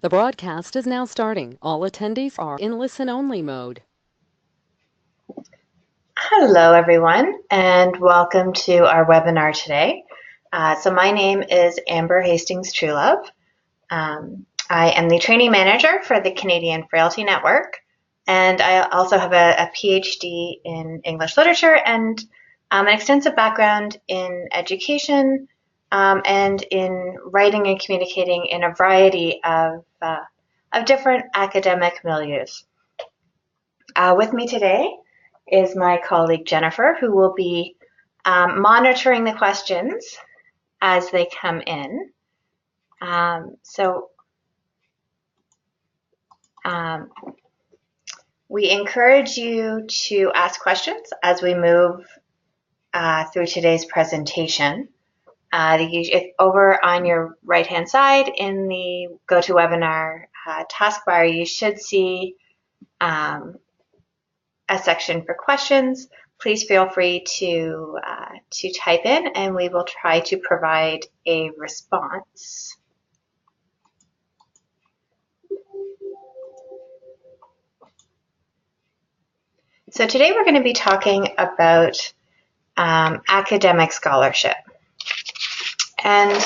The broadcast is now starting. All attendees are in listen-only mode. Hello, everyone, and welcome to our webinar today. So my name is Amber Hastings Truelove. I am the training manager for the Canadian Frailty Network, and I also have a PhD in English literature and an extensive background in education and in writing and communicating in a variety of different academic milieus. With me today is my colleague Jennifer, who will be monitoring the questions as they come in. We encourage you to ask questions as we move through today's presentation. Over on your right-hand side in the GoToWebinar taskbar, you should see a section for questions. Please feel free to type in, and we will try to provide a response. So today we're going to be talking about academic scholarship. And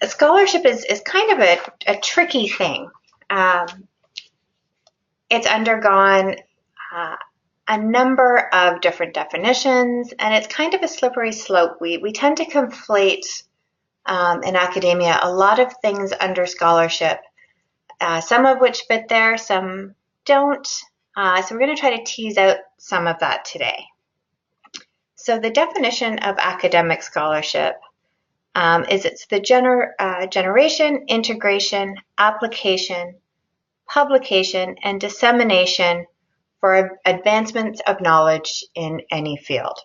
a scholarship is kind of a tricky thing. It's undergone a number of different definitions, and it's kind of a slippery slope. We tend to conflate in academia a lot of things under scholarship, some of which fit there, some don't. So we're going to try to tease out some of that today. So the definition of academic scholarship is it's the generation, integration, application, publication, and dissemination for advancements of knowledge in any field.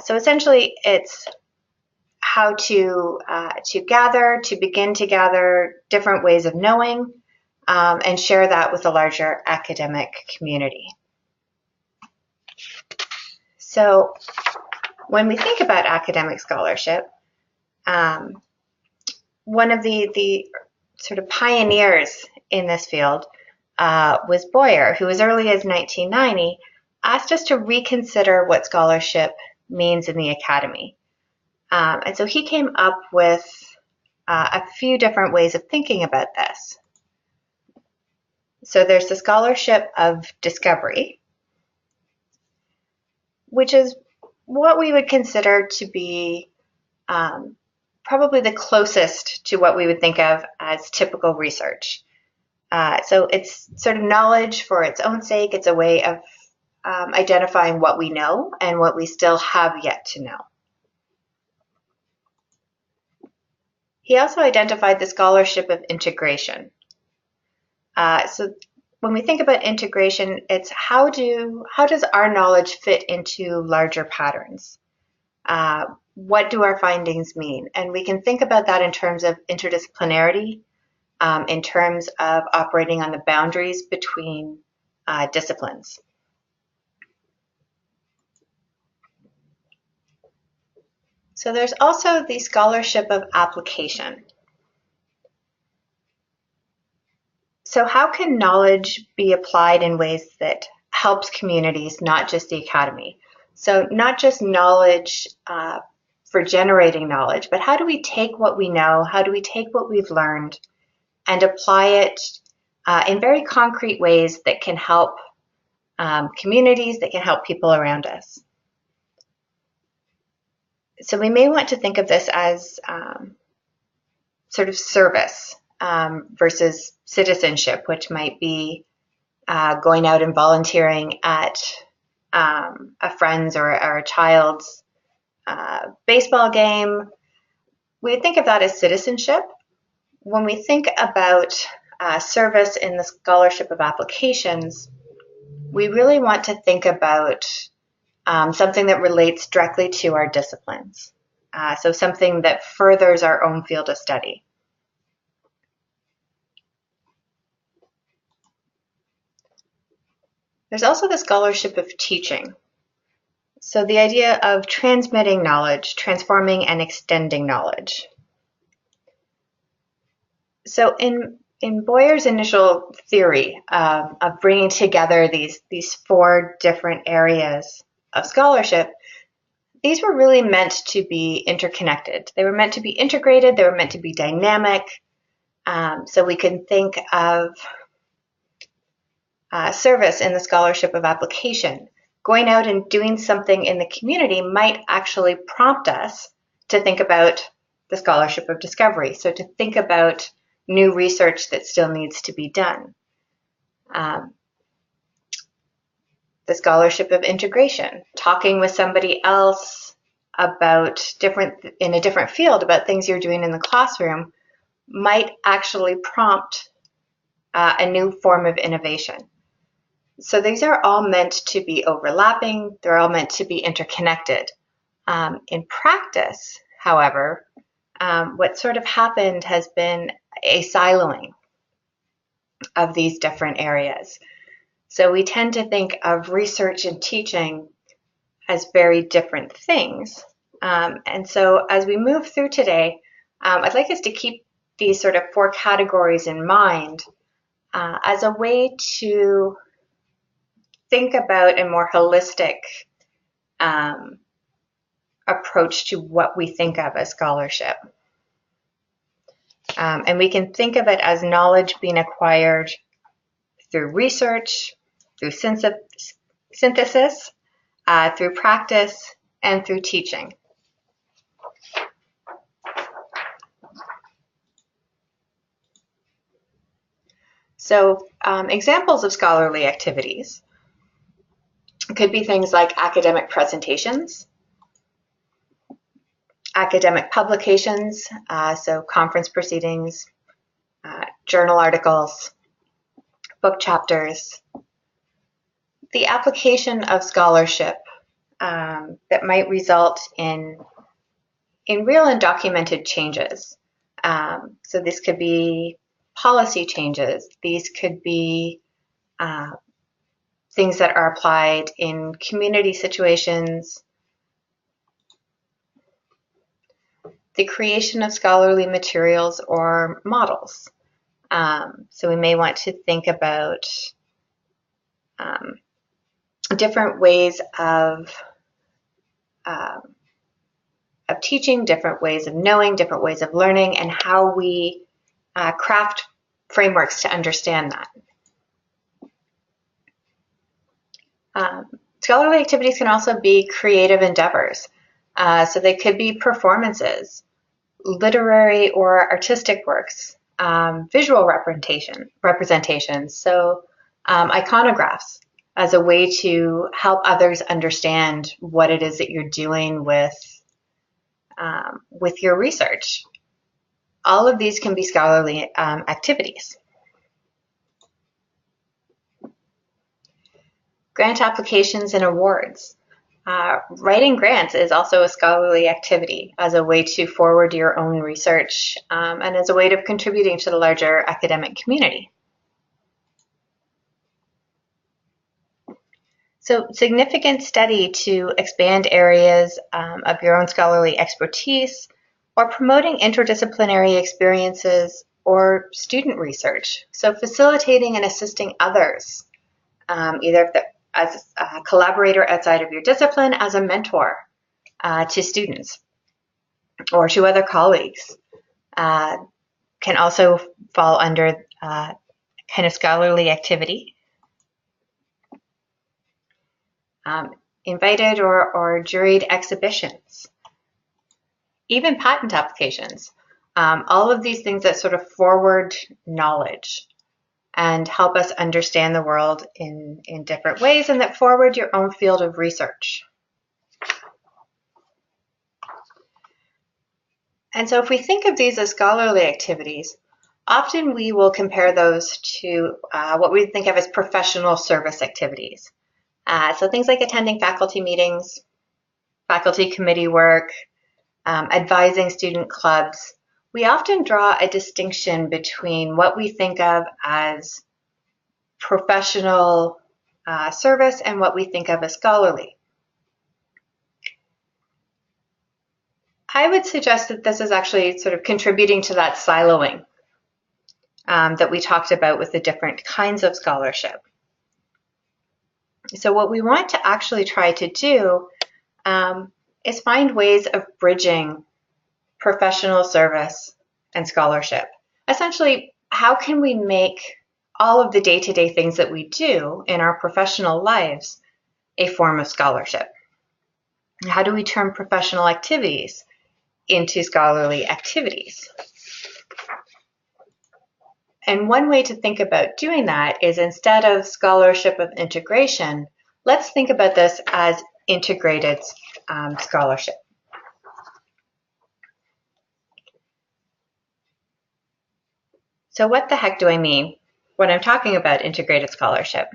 So essentially, it's how to begin to gather different ways of knowing and share that with a larger academic community. So when we think about academic scholarship, one of the sort of pioneers in this field was Boyer, who as early as 1990 asked us to reconsider what scholarship means in the academy. And so he came up with a few different ways of thinking about this. So there's the scholarship of discovery, which is what we would consider to be probably the closest to what we would think of as typical research. So it's sort of knowledge for its own sake. It's a way of identifying what we know and what we still have yet to know. He also identified the scholarship of integration. So when we think about integration, it's how does our knowledge fit into larger patterns? What do our findings mean? And we can think about that in terms of interdisciplinarity, in terms of operating on the boundaries between disciplines. So there's also the scholarship of application. So how can knowledge be applied in ways that helps communities, not just the academy? So not just knowledge for generating knowledge, but how do we take what we know, how do we take what we've learned and apply it in very concrete ways that can help communities, that can help people around us? So we may want to think of this as sort of service versus citizenship, which might be going out and volunteering at a friend's or a child's baseball game. We think of that as citizenship. When we think about service in the scholarship of applications, we really want to think about something that relates directly to our disciplines. So something that furthers our own field of study. There's also the scholarship of teaching. So the idea of transmitting knowledge, transforming and extending knowledge. So in Boyer's initial theory of bringing together these four different areas of scholarship, these were really meant to be interconnected. They were meant to be integrated. They were meant to be dynamic. So we can think of service in the scholarship of application. Going out and doing something in the community might actually prompt us to think about the scholarship of discovery. So to think about new research that still needs to be done. The scholarship of integration, talking with somebody else about in a different field about things you're doing in the classroom might actually prompt a new form of innovation. So these are all meant to be overlapping. They're all meant to be interconnected. In practice, however, what sort of happened has been a siloing of these different areas. So we tend to think of research and teaching as very different things. And so as we move through today, I'd like us to keep these sort of four categories in mind as a way to think about a more holistic approach to what we think of as scholarship. And we can think of it as knowledge being acquired through research, through synthesis, through practice, and through teaching. So examples of scholarly activities could be things like academic presentations, academic publications, so conference proceedings, journal articles, book chapters, the application of scholarship that might result in real and documented changes. So this could be policy changes. These could be things that are applied in community situations, the creation of scholarly materials or models. So we may want to think about different ways of teaching, different ways of knowing, different ways of learning, and how we craft frameworks to understand that. Scholarly activities can also be creative endeavors. So they could be performances, literary or artistic works, visual representations, so iconographs as a way to help others understand what it is that you're doing with your research. All of these can be scholarly activities. Grant applications and awards. Writing grants is also a scholarly activity as a way to forward your own research and as a way of contributing to the larger academic community. So significant study to expand areas of your own scholarly expertise, or promoting interdisciplinary experiences or student research. So facilitating and assisting others, either as a collaborator outside of your discipline, as a mentor to students or to other colleagues, can also fall under kind of scholarly activity. Invited or juried exhibitions, even patent applications, all of these things that sort of forward knowledge and help us understand the world in different ways, and that forward your own field of research. And so if we think of these as scholarly activities, often we will compare those to what we think of as professional service activities. So things like attending faculty meetings, faculty committee work, advising student clubs. We often draw a distinction between what we think of as professional service and what we think of as scholarly. I would suggest that this is actually sort of contributing to that siloing that we talked about with the different kinds of scholarship. So what we want to actually try to do is find ways of bridging professional service and scholarship. Essentially, how can we make all of the day-to-day things that we do in our professional lives a form of scholarship? How do we turn professional activities into scholarly activities? And one way to think about doing that is, instead of scholarship of integration, let's think about this as integrated scholarship. So what the heck do I mean when I'm talking about integrated scholarship?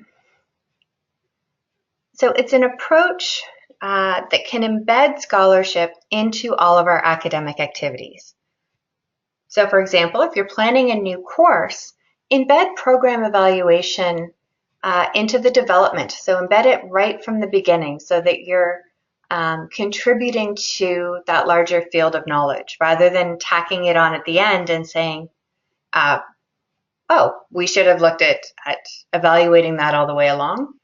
So it's an approach that can embed scholarship into all of our academic activities. So for example, if you're planning a new course, embed program evaluation into the development. So embed it right from the beginning so that you're contributing to that larger field of knowledge, rather than tacking it on at the end and saying, oh, we should have looked at evaluating that all the way along.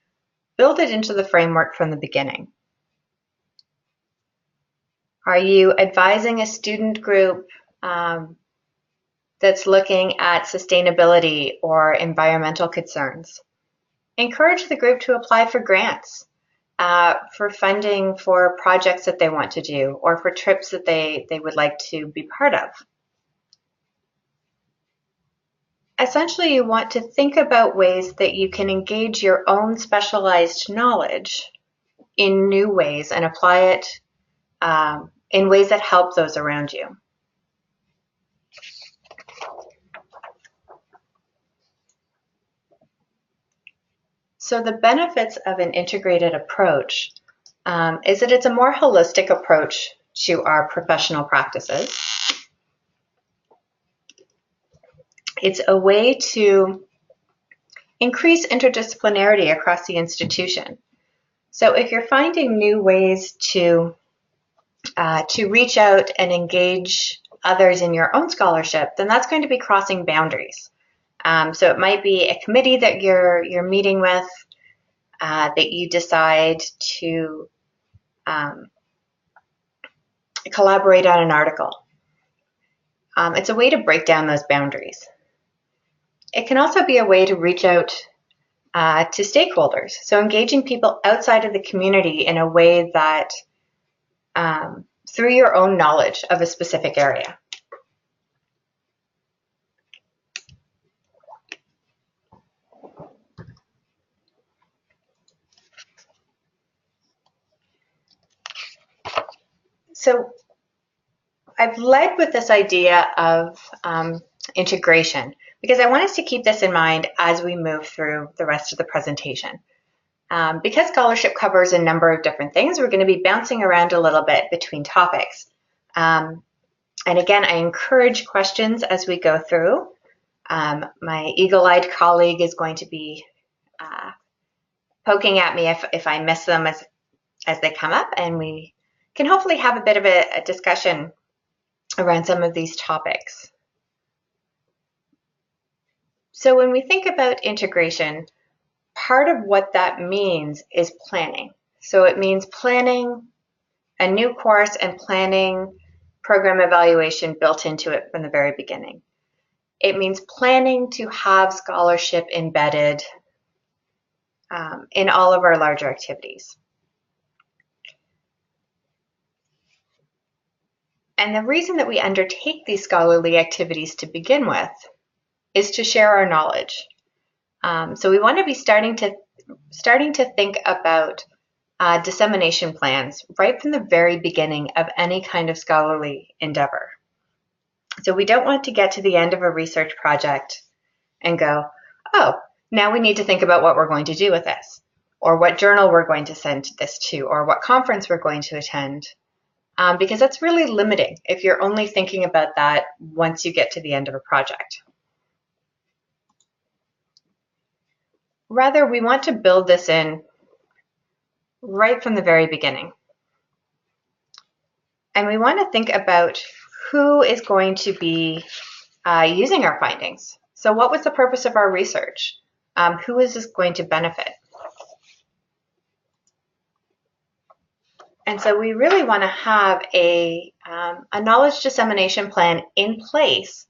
Build it into the framework from the beginning. Are you advising a student group that's looking at sustainability or environmental concerns? Encourage the group to apply for grants, for funding for projects that they want to do, or for trips that they would like to be part of. Essentially, you want to think about ways that you can engage your own specialized knowledge in new ways and apply it in ways that help those around you. So the benefits of an integrated approach is that it's a more holistic approach to our professional practices. It's a way to increase interdisciplinarity across the institution. So if you're finding new ways to reach out and engage others in your own scholarship, then that's going to be crossing boundaries. So it might be a committee that you're meeting with, that you decide to collaborate on an article. It's a way to break down those boundaries. It can also be a way to reach out to stakeholders, so engaging people outside of the community in a way that through your own knowledge of a specific area. So I've led with this idea of integration because I want us to keep this in mind as we move through the rest of the presentation. Because scholarship covers a number of different things, we're going to be bouncing around a little bit between topics. And again, I encourage questions as we go through. My eagle-eyed colleague is going to be poking at me if I miss them as they come up, and we can hopefully have a bit of a discussion around some of these topics. So when we think about integration, part of what that means is planning. So it means planning a new course and planning program evaluation built into it from the very beginning. It means planning to have scholarship embedded in all of our larger activities. And the reason that we undertake these scholarly activities to begin with is to share our knowledge. So we want to be starting to think about dissemination plans right from the very beginning of any kind of scholarly endeavor. So we don't want to get to the end of a research project and go, oh, now we need to think about what we're going to do with this, or what journal we're going to send this to, or what conference we're going to attend, because that's really limiting if you're only thinking about that once you get to the end of a project. Rather, we want to build this in right from the very beginning. And we want to think about who is going to be using our findings. So what was the purpose of our research? Who is this going to benefit? And so we really want to have a knowledge dissemination plan in place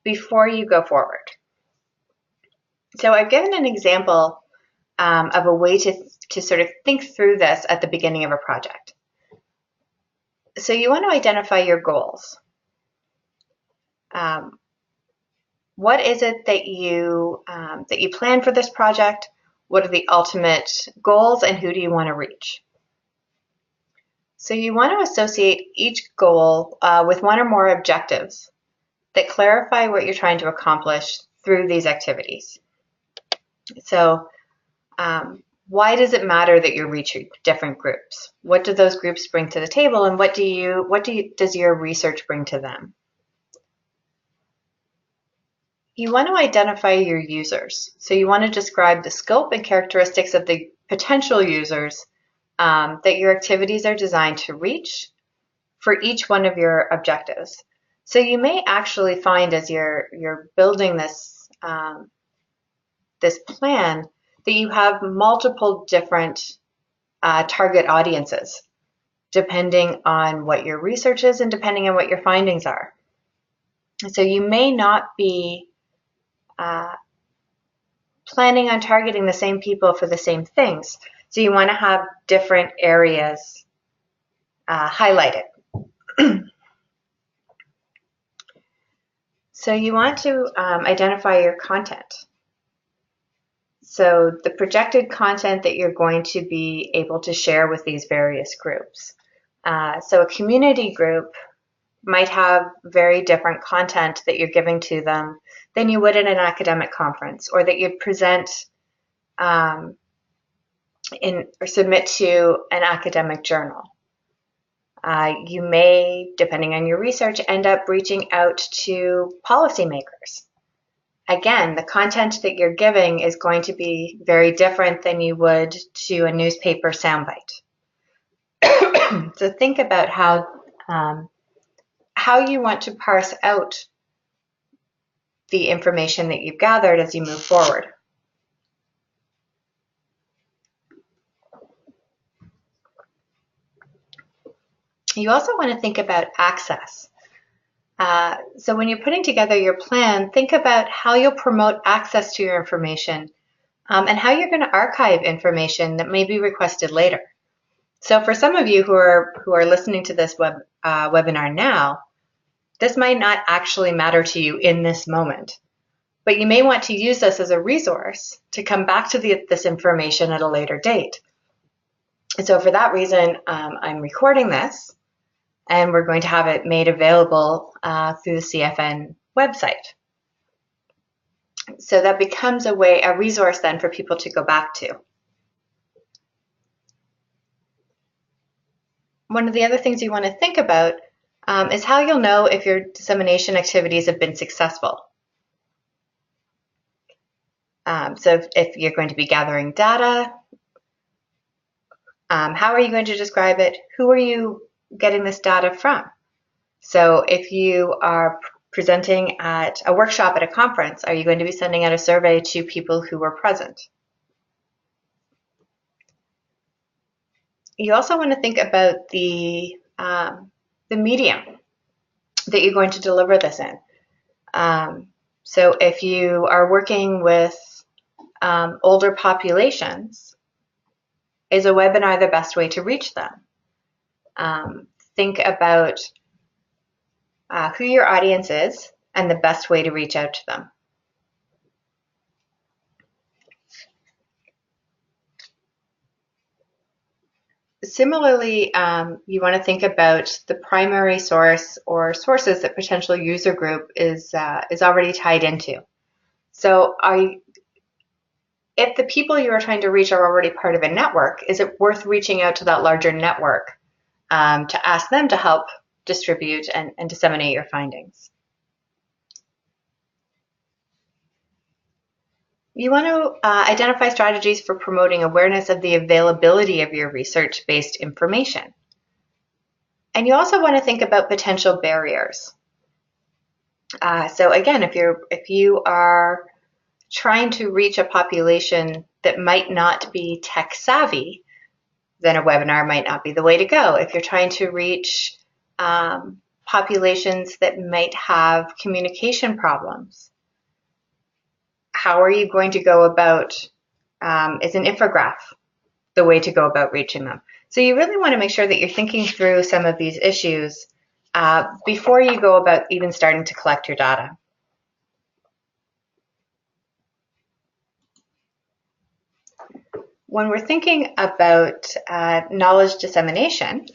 before you go forward. So I've given an example of a way to sort of think through this at the beginning of a project. So you want to identify your goals. What is it that you plan for this project? What are the ultimate goals, and who do you want to reach? So you want to associate each goal with one or more objectives that clarify what you're trying to accomplish through these activities. So why does it matter that you're reaching different groups? What do those groups bring to the table, and what does your research bring to them? You want to identify your users. So you want to describe the scope and characteristics of the potential users that your activities are designed to reach for each one of your objectives. So you may actually find as you're building this this plan that you have multiple different target audiences, depending on what your research is and depending on what your findings are. So you may not be planning on targeting the same people for the same things. So you want to have different areas highlighted. So you want to identify your content. So the projected content that you're going to be able to share with these various groups. So a community group might have very different content that you're giving to them than you would at an academic conference, or that you'd present or submit to an academic journal. You may, depending on your research, end up reaching out to policymakers. Again, the content that you're giving is going to be very different than you would to a newspaper soundbite. So think about how you want to parse out the information that you've gathered as you move forward. You also want to think about access. So when you're putting together your plan, think about how you'll promote access to your information and how you're going to archive information that may be requested later. So for some of you who are listening to this webinar now, this might not actually matter to you in this moment, but you may want to use this as a resource to come back to this information at a later date. And so for that reason, I'm recording this, and we're going to have it made available through the CFN website. So that becomes a resource then for people to go back to. One of the other things you want to think about is how you'll know if your dissemination activities have been successful. So if you're going to be gathering data, how are you going to describe it? Who are you getting this data from? So if you are presenting at a workshop at a conference, are you going to be sending out a survey to people who were present? You also want to think about the medium that you're going to deliver this in. So if you are working with older populations, is a webinar the best way to reach them? Think about who your audience is and the best way to reach out to them. Similarly, you want to think about the primary source or sources that potential user group is already tied into. So if the people you are trying to reach are already part of a network, is it worth reaching out to that larger network to ask them to help distribute and disseminate your findings? You want to identify strategies for promoting awareness of the availability of your research-based information. And you also want to think about potential barriers. So again, if you are trying to reach a population that might not be tech savvy, then a webinar might not be the way to go. If you're trying to reach populations that might have communication problems, how are you going to go about, is an infograph the way to go about reaching them? So you really want to make sure that you're thinking through some of these issues before you go about even starting to collect your data. When we're thinking about knowledge dissemination,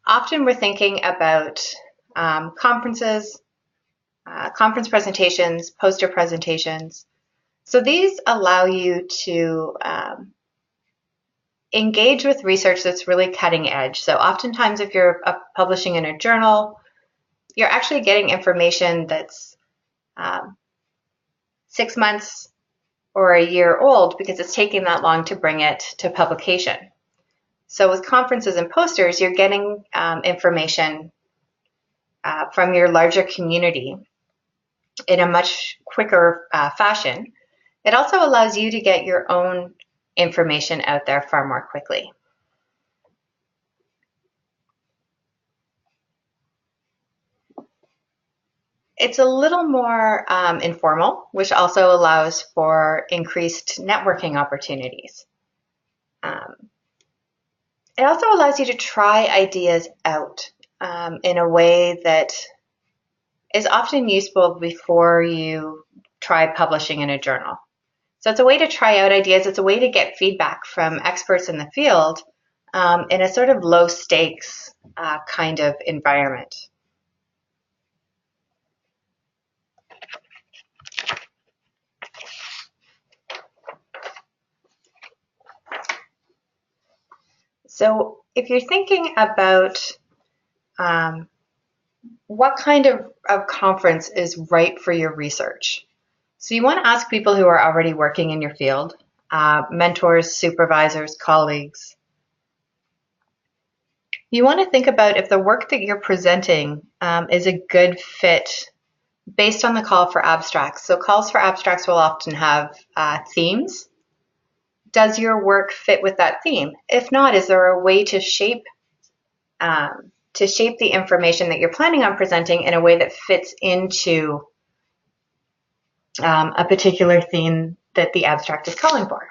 often we're thinking about conferences, conference presentations, poster presentations. So these allow you to engage with research that's really cutting edge. So oftentimes if you're publishing in a journal, you're actually getting information that's 6 months or a year old because it's taking that long to bring it to publication. So with conferences and posters, you're getting information from your larger community in a much quicker fashion. It also allows you to get your own information out there far more quickly. It's a little more informal, which also allows for increased networking opportunities. It also allows you to try ideas out in a way that is often useful before you try publishing in a journal. So it's a way to try out ideas. It's a way to get feedback from experts in the field in a sort of low stakes kind of environment. So if you're thinking about what kind of conference is right for your research, so you want to ask people who are already working in your field, mentors, supervisors, colleagues. You want to think about if the work that you're presenting is a good fit based on the call for abstracts. So calls for abstracts will often have themes. Does your work fit with that theme? If not, is there a way to shape the information that you're planning on presenting in a way that fits into a particular theme that the abstract is calling for?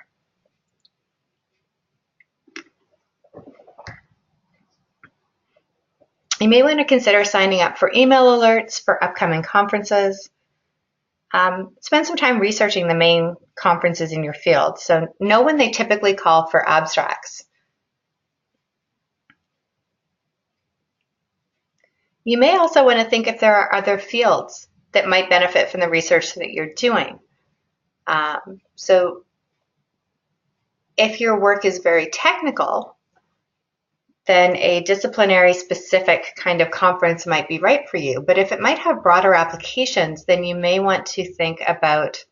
You may want to consider signing up for email alerts for upcoming conferences. Spend some time researching the main conferences in your field. So know when they typically call for abstracts. You may also want to think if there are other fields that might benefit from the research that you're doing. So if your work is very technical, then a disciplinary specific kind of conference might be right for you. But if it might have broader applications, then you may want to think about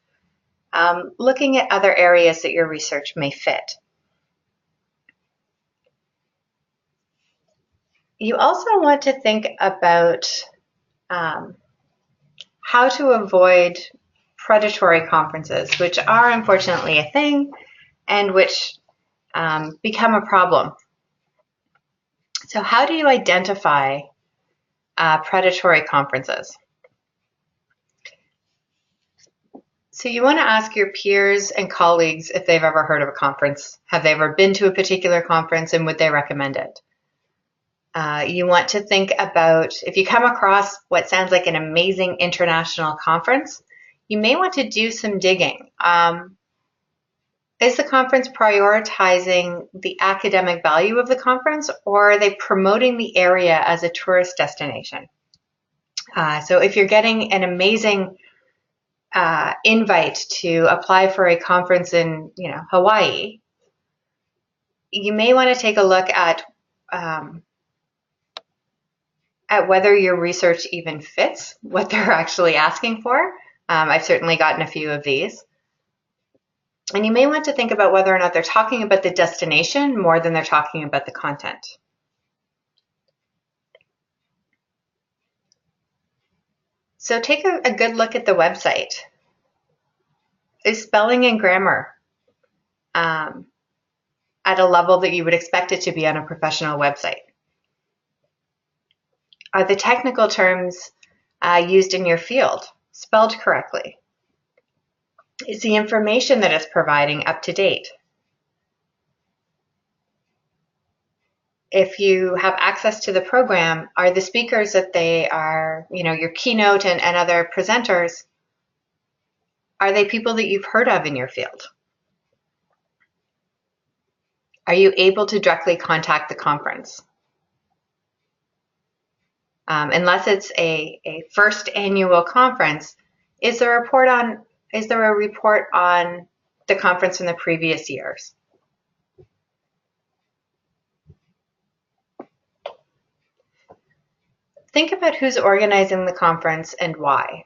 looking at other areas that your research may fit. You also want to think about how to avoid predatory conferences, which are unfortunately a thing and which become a problem. So how do you identify predatory conferences? So you want to ask your peers and colleagues if they've ever heard of a conference. Have they ever been to a particular conference, and would they recommend it? You want to think about if you come across what sounds like an amazing international conference, you may want to do some digging. Is the conference prioritizing the academic value of the conference, or are they promoting the area as a tourist destination? So if you're getting an amazing invite to apply for a conference in Hawaii, you may want to take a look at whether your research even fits what they're actually asking for. I've certainly gotten a few of these. And you may want to think about whether or not they're talking about the destination more than they're talking about the content. So take a good look at the website. Is spelling and grammar at a level that you would expect it to be on a professional website? Are the technical terms used in your field spelled correctly? Is the information that it's providing up to date? If you have access to the program, are the speakers that they are, your keynote and other presenters, are they people that you've heard of in your field? Are you able to directly contact the conference? Unless it's a first annual conference, is there a report on the conference from the previous years? Think about who's organizing the conference and why.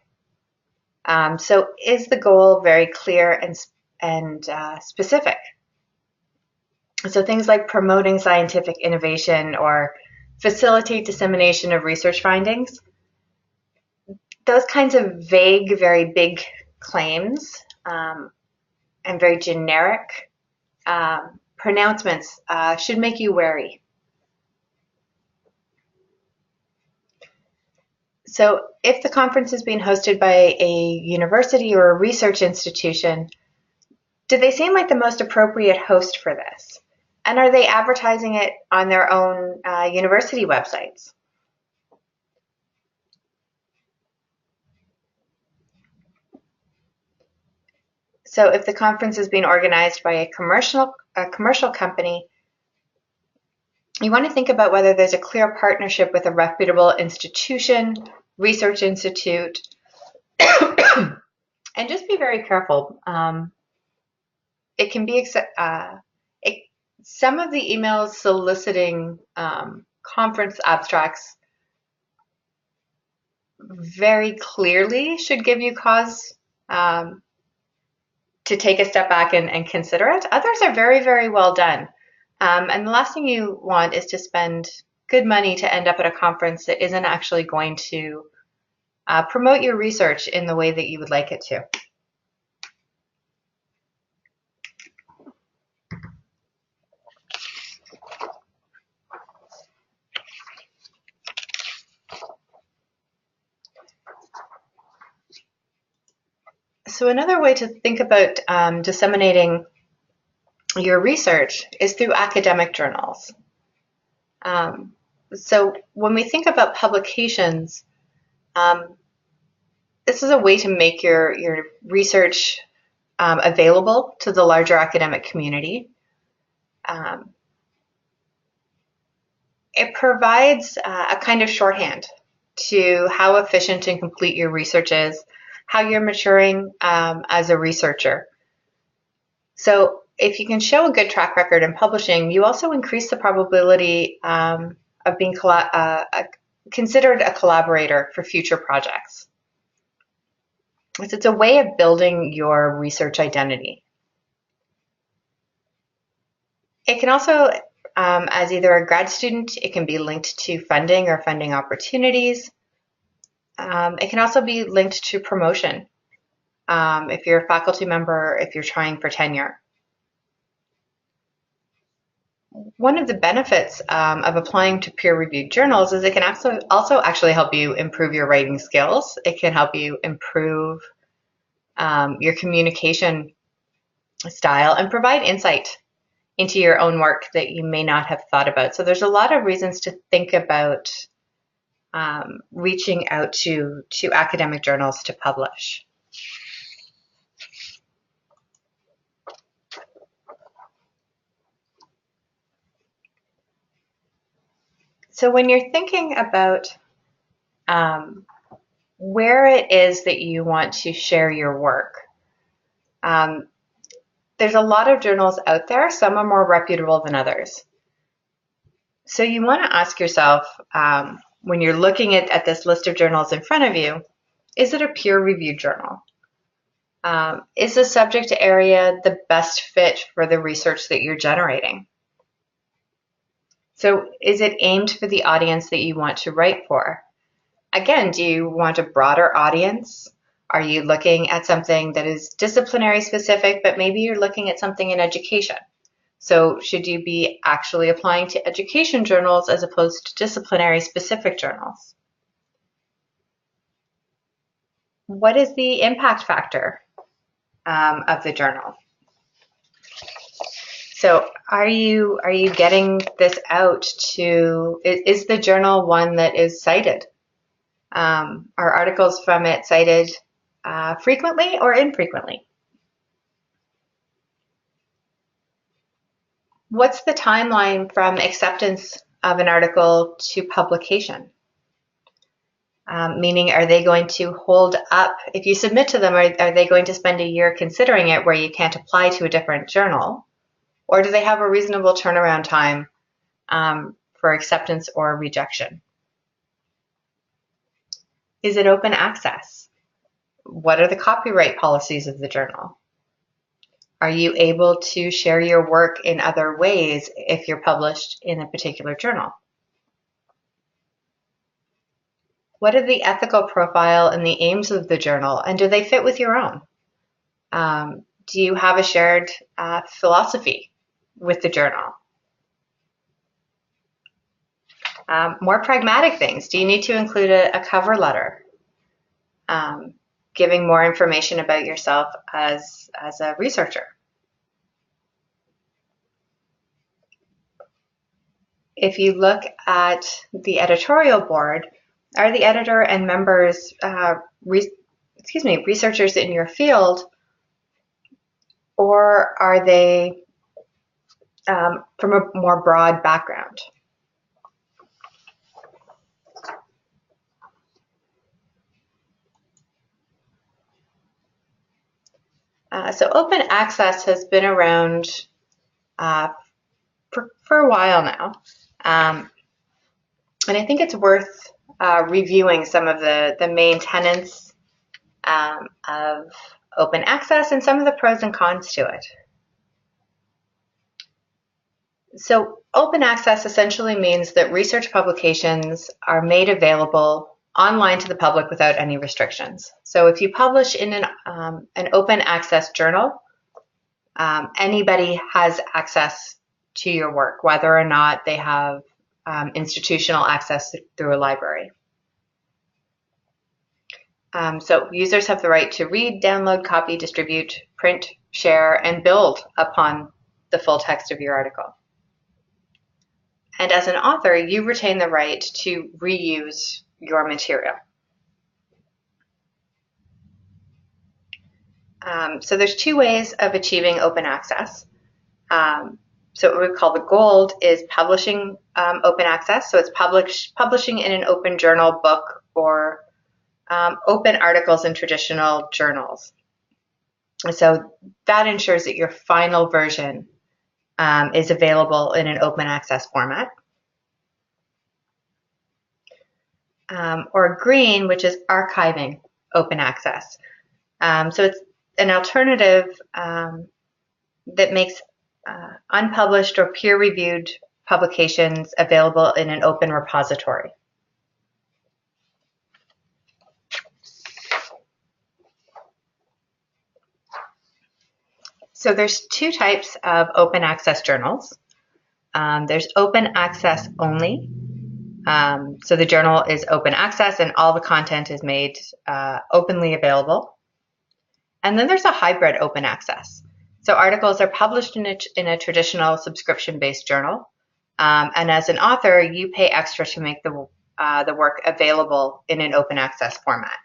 So is the goal very clear and specific? So things like promoting scientific innovation or facilitate dissemination of research findings, those kinds of vague, very big claims and very generic pronouncements should make you wary. So if the conference is being hosted by a university or a research institution, do they seem like the most appropriate host for this? And are they advertising it on their own university websites? So if the conference is being organized by a commercial company, you want to think about whether there's a clear partnership with a reputable institution, research institute, and just be very careful. It can be some of the emails soliciting conference abstracts very clearly should give you cause to take a step back and consider it. Others are very, very well done. And the last thing you want is to spend good money to end up at a conference that isn't actually going to promote your research in the way that you would like it to. So another way to think about disseminating your research is through academic journals. So when we think about publications, this is a way to make your research available to the larger academic community. It provides a kind of shorthand to how efficient and complete your research is, how you're maturing as a researcher. So if you can show a good track record in publishing, you also increase the probability of being considered a collaborator for future projects. It's a way of building your research identity. It can also, as either a grad student, it can be linked to funding or funding opportunities. It can also be linked to promotion if you're a faculty member, if you're trying for tenure. One of the benefits of applying to peer-reviewed journals is it can also actually help you improve your writing skills. It can help you improve your communication style and provide insight into your own work that you may not have thought about. So there's a lot of reasons to think about reaching out to academic journals to publish. So when you're thinking about where it is that you want to share your work, there's a lot of journals out there. Some are more reputable than others. So you want to ask yourself, when you're looking at this list of journals in front of you, is it a peer-reviewed journal? Is the subject area the best fit for the research that you're generating? So is it aimed for the audience that you want to write for? again, do you want a broader audience? Are you looking at something that is disciplinary specific, but maybe you're looking at something in education? So should you be actually applying to education journals as opposed to disciplinary specific journals? What is the impact factor of the journal? So are you getting this out to, is the journal one that is cited? Are articles from it cited frequently or infrequently? What's the timeline from acceptance of an article to publication? Meaning, are they going to hold up, if you submit to them, are they going to spend a year considering it where you can't apply to a different journal? Or do they have a reasonable turnaround time for acceptance or rejection? Is it open access? What are the copyright policies of the journal? Are you able to share your work in other ways if you're published in a particular journal? What are the ethical profile and the aims of the journal, and do they fit with your own? Do you have a shared philosophy with the journal? More pragmatic things. Do you need to include a cover letter, giving more information about yourself as a researcher? If you look at the editorial board, are the editor and members researchers in your field, or are they from a more broad background? So open access has been around for a while now, and I think it's worth reviewing some of the main tenets of open access and some of the pros and cons to it. So open access essentially means that research publications are made available online to the public without any restrictions. So if you publish in an open access journal, anybody has access to your work, whether or not they have institutional access through a library. So users have the right to read, download, copy, distribute, print, share, and build upon the full text of your article. And as an author, you retain the right to reuse your material. So there's two ways of achieving open access. So what we call the gold is publishing open access. So it's publishing in an open journal, book, or open articles in traditional journals. So that ensures that your final version is available in an open access format. Or green, which is archiving open access. So it's an alternative that makes unpublished or peer-reviewed publications available in an open repository. So there's two types of open access journals. There's open access only. So the journal is open access and all the content is made openly available. And then there's a hybrid open access. So articles are published in a traditional subscription-based journal. And as an author, you pay extra to make the work available in an open access format.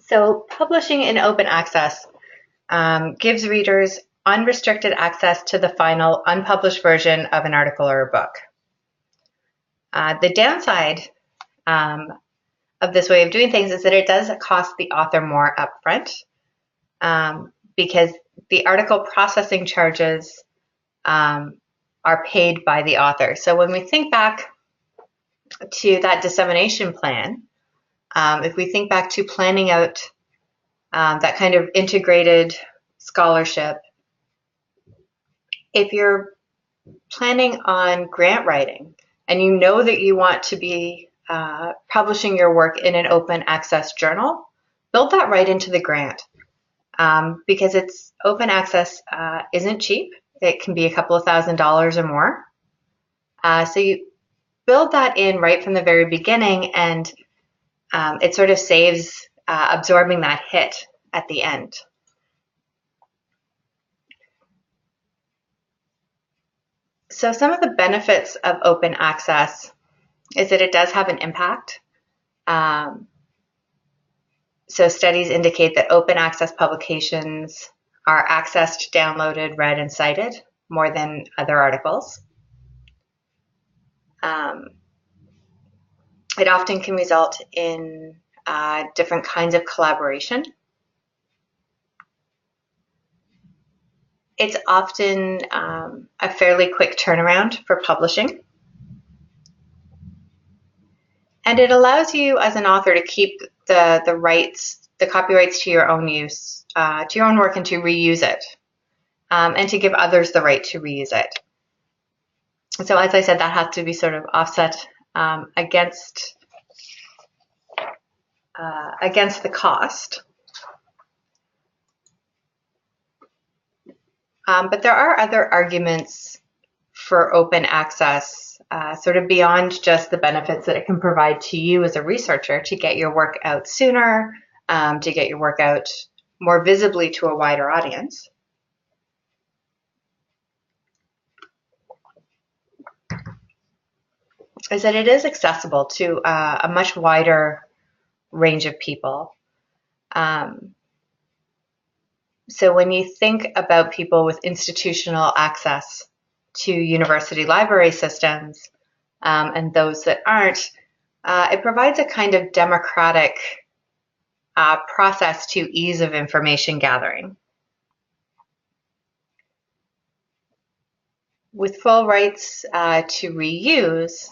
So publishing in open access gives readers unrestricted access to the final unpublished version of an article or a book. The downside of this way of doing things is that it does cost the author more upfront because the article processing charges are paid by the author. So when we think back to that dissemination plan, if we think back to planning out that kind of integrated scholarship, if you're planning on grant writing and you know that you want to be publishing your work in an open access journal, build that right into the grant, because it's open access isn't cheap. It can be a couple of $1,000s or more. So you build that in right from the very beginning, and it sort of saves absorbing that hit at the end. So some of the benefits of open access is that it does have an impact. So studies indicate that open access publications are accessed, downloaded, read, and cited more than other articles. It often can result in different kinds of collaboration. It's often a fairly quick turnaround for publishing. And it allows you as an author to keep the rights, the copyrights to your own use, to your own work, and to reuse it, and to give others the right to reuse it. So as I said, that has to be sort of offset against the cost. But there are other arguments for open access, sort of beyond just the benefits that it can provide to you as a researcher to get your work out sooner, to get your work out more visibly to a wider audience. Is that it is accessible to a much wider range of people. So when you think about people with institutional access to university library systems and those that aren't, it provides a kind of democratic process to ease of information gathering. With full rights to reuse,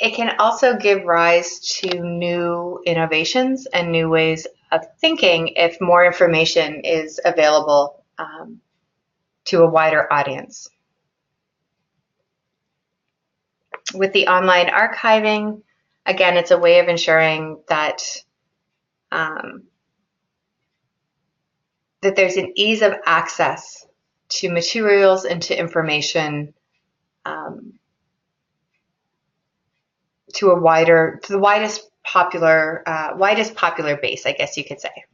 it can also give rise to new innovations and new ways of thinking if more information is available to a wider audience. With the online archiving, again, it's a way of ensuring that that there's an ease of access to materials and to information to the widest popular base, I guess you could say.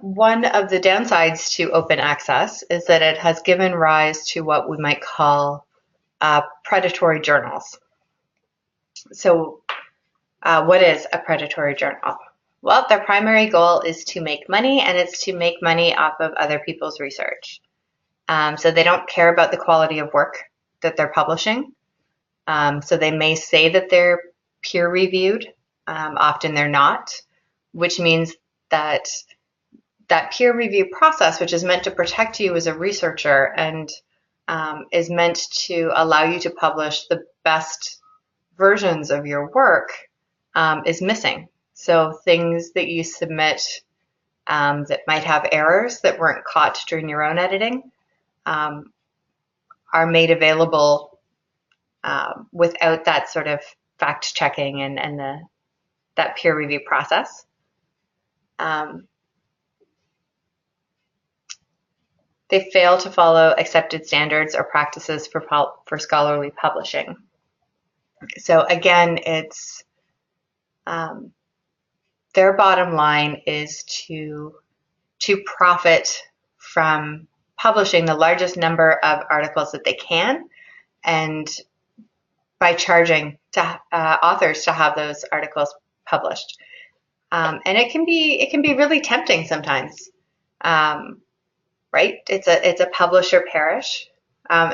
One of the downsides to open access is that it has given rise to what we might call predatory journals. So what is a predatory journal? Well, their primary goal is to make money, and it's to make money off of other people's research. So they don't care about the quality of work that they're publishing. So they may say that they're peer-reviewed. Often they're not, which means that that peer review process, which is meant to protect you as a researcher and is meant to allow you to publish the best versions of your work, is missing. So things that you submit that might have errors that weren't caught during your own editing are made available without that sort of fact checking and that peer review process. They fail to follow accepted standards or practices for scholarly publishing. So again, it's their bottom line is to profit from publishing the largest number of articles that they can, and by charging to authors to have those articles published. And it can be really tempting sometimes. Right? It's a publisher perish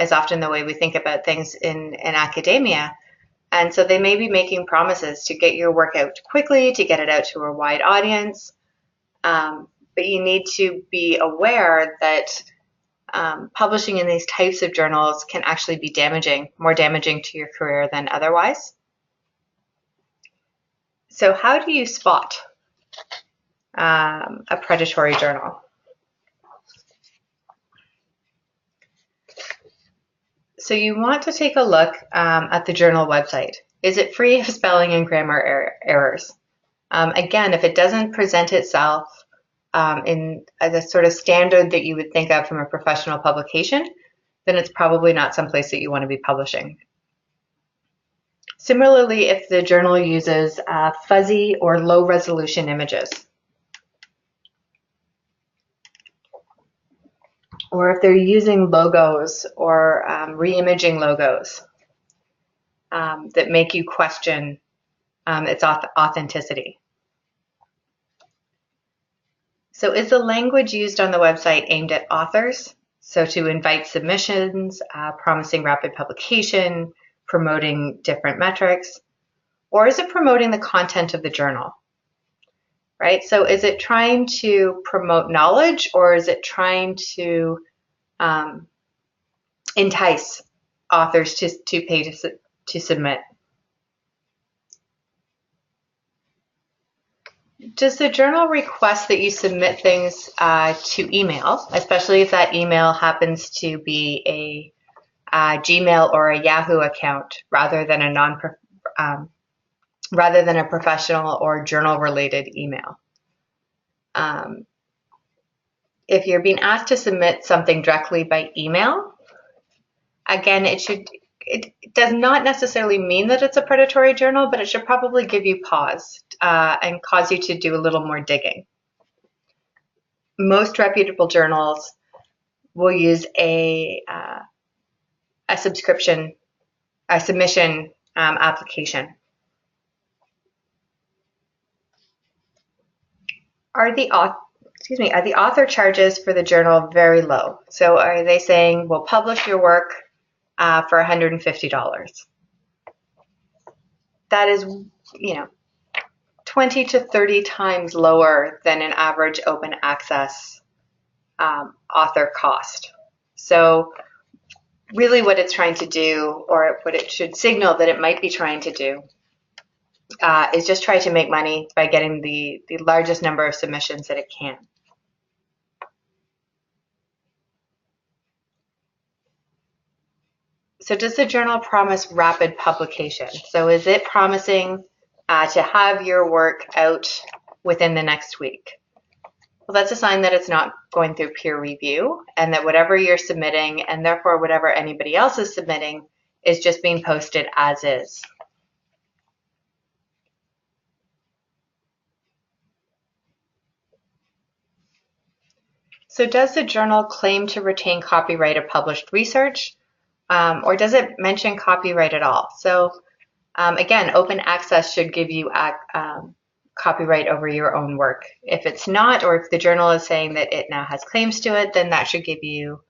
is often the way we think about things in academia. And so they may be making promises to get your work out quickly, to get it out to a wide audience. But you need to be aware that publishing in these types of journals can actually be more damaging to your career than otherwise. So how do you spot a predatory journal? So you want to take a look at the journal website. Is it free of spelling and grammar errors? Again, if it doesn't present itself in the sort of standard that you would think of from a professional publication, then it's probably not someplace that you want to be publishing. Similarly, if the journal uses fuzzy or low resolution images, or if they're using logos or re-imaging logos that make you question its authenticity. So is the language used on the website aimed at authors? So to invite submissions, promising rapid publication, promoting different metrics, or is it promoting the content of the journal? Right? So is it trying to promote knowledge, or is it trying to entice authors to pay to submit? Does the journal request that you submit things to email, especially if that email happens to be a Gmail or a Yahoo account rather than a professional or journal-related email? If you're being asked to submit something directly by email, again, it does not necessarily mean that it's a predatory journal, but it should probably give you pause and cause you to do a little more digging. Most reputable journals will use a submission application. Are the author charges for the journal very low? So are they saying, we'll publish your work for $150? That is, 20 to 30 times lower than an average open access author cost. So really what it's trying to do, or what it should signal that it might be trying to do, is just try to make money by getting the largest number of submissions that it can. So does the journal promise rapid publication? So is it promising to have your work out within the next week? Well, that's a sign that it's not going through peer review, and that whatever you're submitting, and therefore whatever anybody else is submitting, is just being posted as is. So does the journal claim to retain copyright of published research, or does it mention copyright at all? So again, open access should give you copyright over your own work. If it's not, or if the journal is saying that it now has claims to it, then that should give you,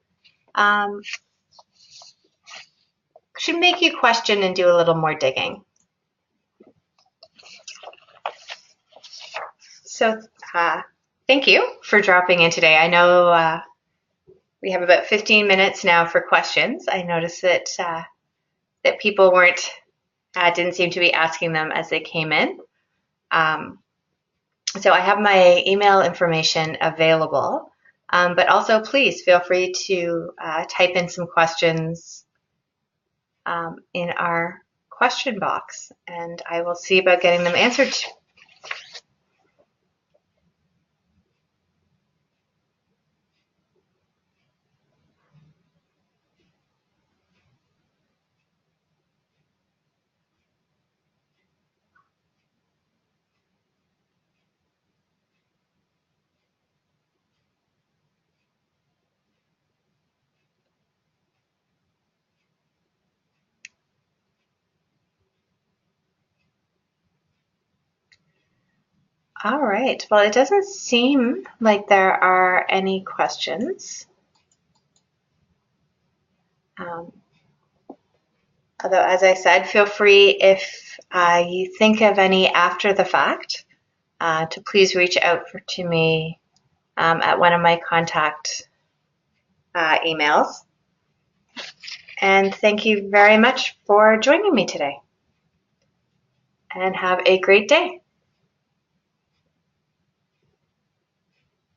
should make you question and do a little more digging. So thank you for dropping in today. I know we have about 15 minutes now for questions. I noticed that that people didn't seem to be asking them as they came in. So I have my email information available, but also please feel free to type in some questions in our question box, and I will see about getting them answered. All right, well, it doesn't seem like there are any questions. Although, as I said, feel free, if you think of any after the fact, to please reach out to me at one of my contact emails. And thank you very much for joining me today. And have a great day.